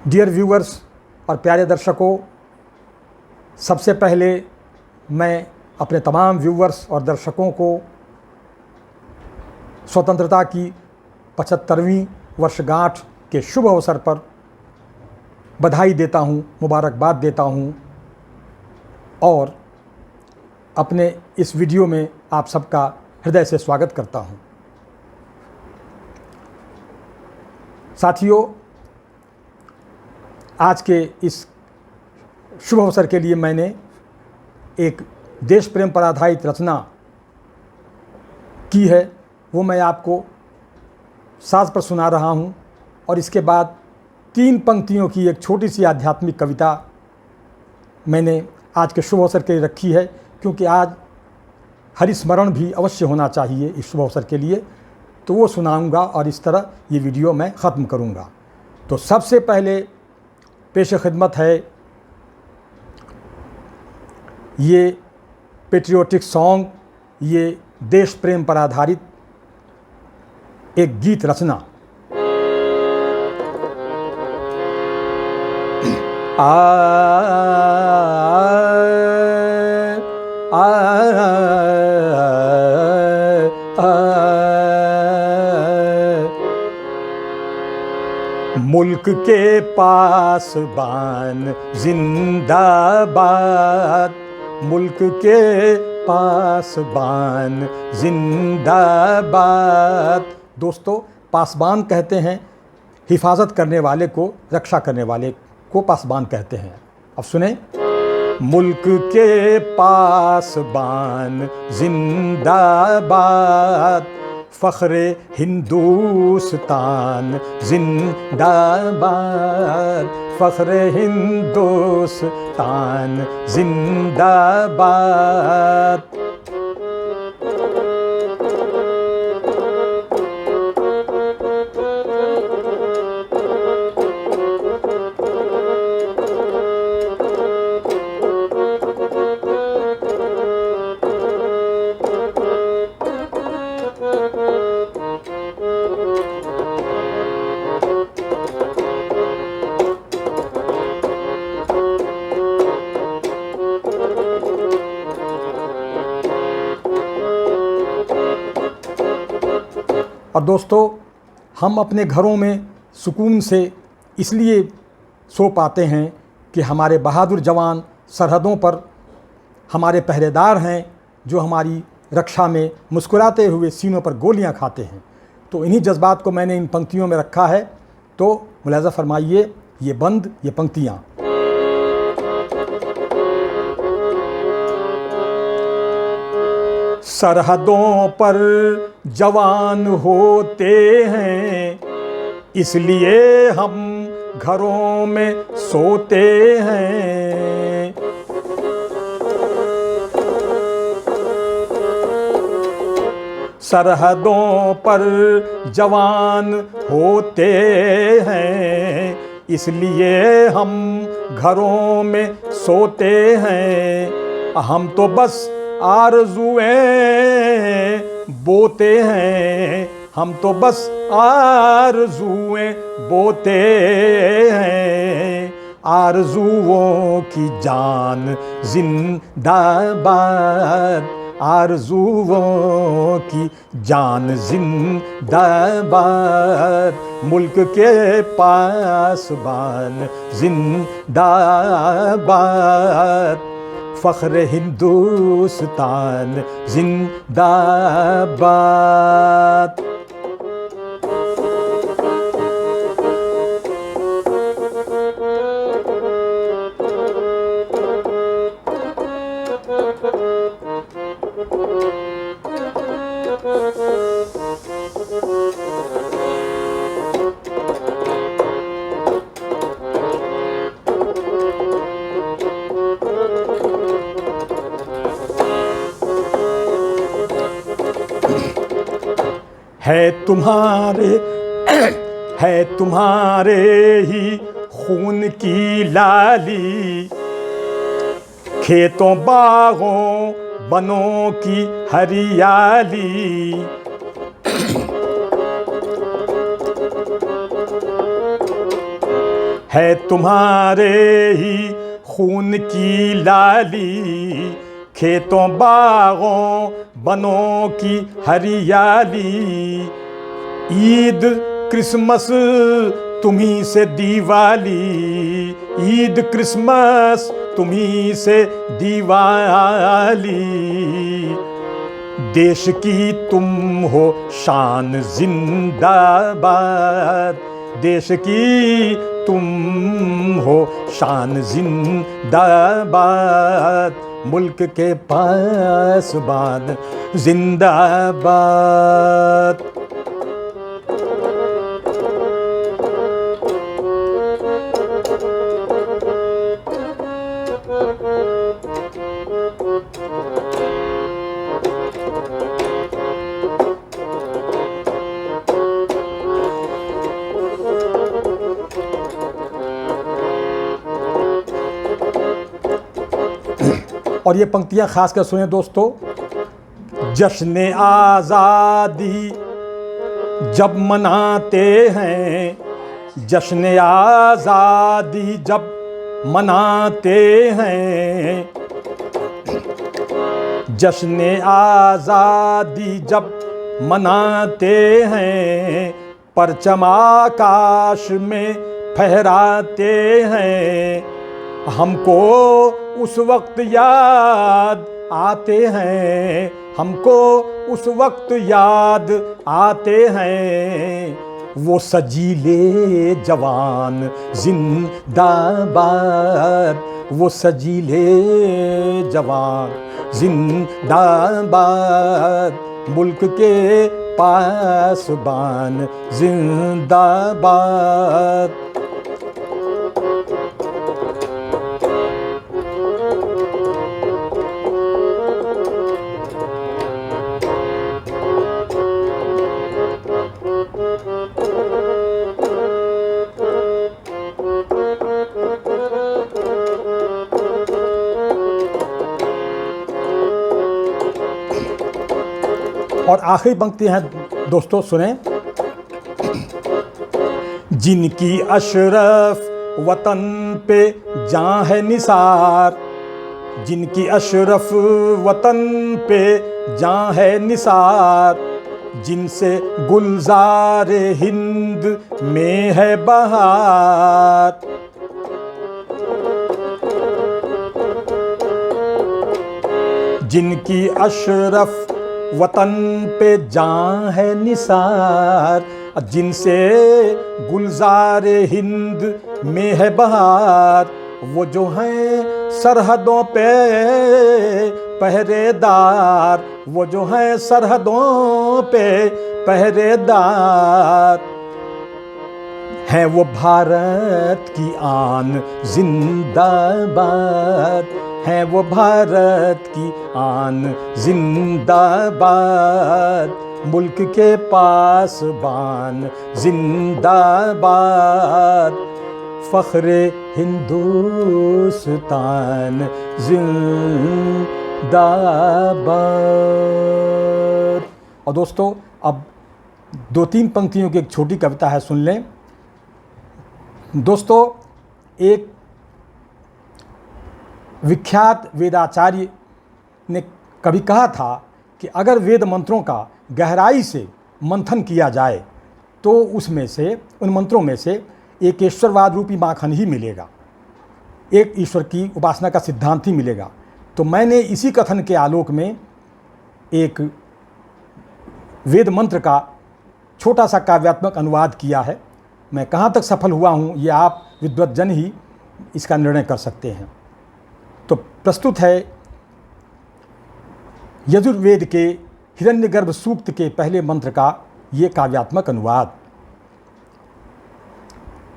Dear viewers और प्यारे दर्शकों, सबसे पहले मैं अपने तमाम व्यूअर्स और दर्शकों को स्वतंत्रता की 75वीं वर्षगांठ के शुभ अवसर पर बधाई देता हूँ, मुबारकबाद देता हूँ और अपने इस वीडियो में आप सबका हृदय से स्वागत करता हूँ। साथियों, आज के इस शुभ अवसर के लिए मैंने एक देश प्रेम पर आधारित रचना की है, वो मैं आपको साज पर सुना रहा हूँ और इसके बाद 3 पंक्तियों की एक छोटी सी आध्यात्मिक कविता मैंने आज के शुभ अवसर के लिए रखी है, क्योंकि आज हरिस्मरण भी अवश्य होना चाहिए इस शुभ अवसर के लिए, तो वो सुनाऊंगा और इस तरह ये वीडियो मैं ख़त्म करूंगा। तो सबसे पहले पेश खिदमत है ये पेट्रियोटिक सॉन्ग, ये देश प्रेम पर आधारित एक गीत रचना। मुल्क के पासबान जिंदाबाद, मुल्क के पासबान जिंदाबाद। दोस्तों, पासबान कहते हैं हिफाजत करने वाले को, रक्षा करने वाले को पासबान कहते हैं। अब सुने। मुल्क के पासबान जिंदाबाद, फ़ख्रे हिंदुस्तान जिंदाबाद, फ़ख्रे हिंदुस्तान जिंदाबाद। और दोस्तों, हम अपने घरों में सुकून से इसलिए सो पाते हैं कि हमारे बहादुर जवान सरहदों पर हमारे पहरेदार हैं, जो हमारी रक्षा में मुस्कुराते हुए सीनों पर गोलियां खाते हैं। तो इन्हीं जज्बात को मैंने इन पंक्तियों में रखा है, तो मुलाज़ा फरमाइए ये पंक्तियाँ। सरहदों पर जवान होते हैं, इसलिए हम घरों में सोते हैं। सरहदों पर जवान होते हैं, इसलिए हम घरों में सोते हैं। हम तो बस आरज़ुएं बोते हैं, हम तो बस आरज़ुएं बोते हैं। आरज़ुओं की जान जिंदाबाद, आरज़ुओं की जान जिंदाबाद। मुल्क के पासबान जिंदाबाद, फ़ख्रे हिंदुस्तान जिंदाबाद। है तुम्हारे ही खून की लाली, खेतों बागों बनों की हरियाली। है तुम्हारे ही खून की लाली, खेतों बागों बनों की हरियाली। ईद क्रिसमस तुम्ही से दिवाली, ईद क्रिसमस तुम्ही से दिवाली। देश की तुम हो शान जिंदाबाद, देश की तुम हो शान जिंदाबाद, मुल्क के पासबान जिंदाबाद। और ये पंक्तियां खास कर सुने दोस्तों। जश्न आज़ादी जब मनाते हैं, जश्न आज़ादी जब मनाते हैं, जश्न आज़ादी जब मनाते हैं, परचम आकाश में फहराते हैं। हमको उस वक्त याद आते हैं, हमको उस वक्त याद आते हैं, वो सजीले जवान जिंदाबाद, वो सजीले जवान जिंदाबाद, मुल्क के पासबान जिंदाबाद। और आखिरी पंक्ति है दोस्तों, सुने। जिनकी अशरफ वतन पे जां है निसार, जिनकी अशरफ वतन पे जां है निसार, जिनसे गुलजार हिंद में है बहार। जिनकी अशरफ वतन पे जां है निसार, जिनसे गुलजार हिंद में है बहार, वो जो हैं सरहदों पे पहरेदार, वो जो हैं सरहदों पे पहरेदार, हैं वो भारत की आन जिंदाबाद, हैं वो भारत की आन जिंदाबाद, मुल्क के पासबान जिंदाबाद, फ़ख्रे हिंदुस्तान जिंदाबाद। और दोस्तों अब 2-3 पंक्तियों की एक छोटी कविता है, सुन लें दोस्तों। एक विख्यात वेदाचार्य ने कभी कहा था कि अगर वेद मंत्रों का गहराई से मंथन किया जाए तो उसमें से, उन मंत्रों में से एक ईश्वरवाद रूपी माखन ही मिलेगा, एक ईश्वर की उपासना का सिद्धांत ही मिलेगा। तो मैंने इसी कथन के आलोक में एक वेद मंत्र का छोटा सा काव्यात्मक अनुवाद किया है। मैं कहाँ तक सफल हुआ हूँ ये आप विद्वज्जन ही इसका निर्णय कर सकते हैं। तो प्रस्तुत है यजुर्वेद के हिरण्यगर्भ सूक्त के पहले मंत्र का ये काव्यात्मक अनुवाद।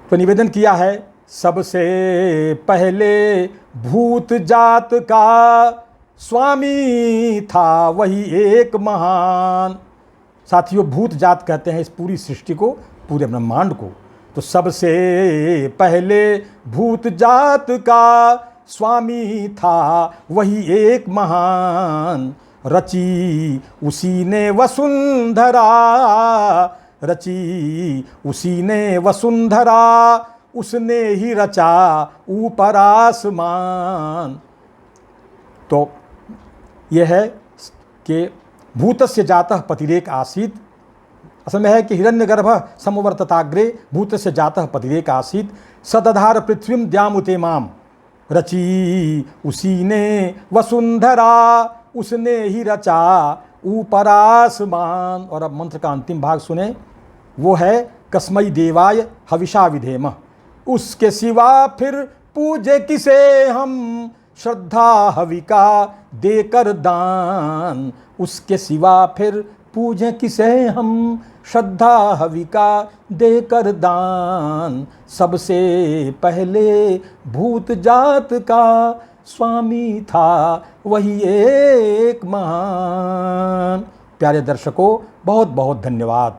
तो निवेदन किया है, सबसे पहले भूत जात का स्वामी था वही एक महान। साथियों, भूत जात कहते हैं इस पूरी सृष्टि को, पूरे ब्रह्मांड को। तो सबसे पहले भूत जात का स्वामी था वही एक महान, रची उसी ने वसुंधरा, रची उसी ने वसुंधरा, उसने ही रचा ऊपर आसमान। तो यह है कि भूतस्य जातः पतिरेक आसीत्, असल में है कि हिरण्यगर्भ समवर्तताग्रे भूतस्य जातः पतिरेक आसीत्, सदधार पृथ्वीम द्यामुते माम, रची उसी ने वसुंधरा, उसने ही रचा ऊपर आसमान। और अब मंत्र का अंतिम भाग सुने, वो है कस्मै देवाय हविषा विधेम, उसके सिवा फिर पूजे किसे हम, श्रद्धा हविका देकर दान, उसके सिवा फिर पूजे किसे हम, श्रद्धा हविका देकर दान। सबसे पहले भूत जात का स्वामी था वही एक महान। प्यारे दर्शकों, बहुत बहुत धन्यवाद।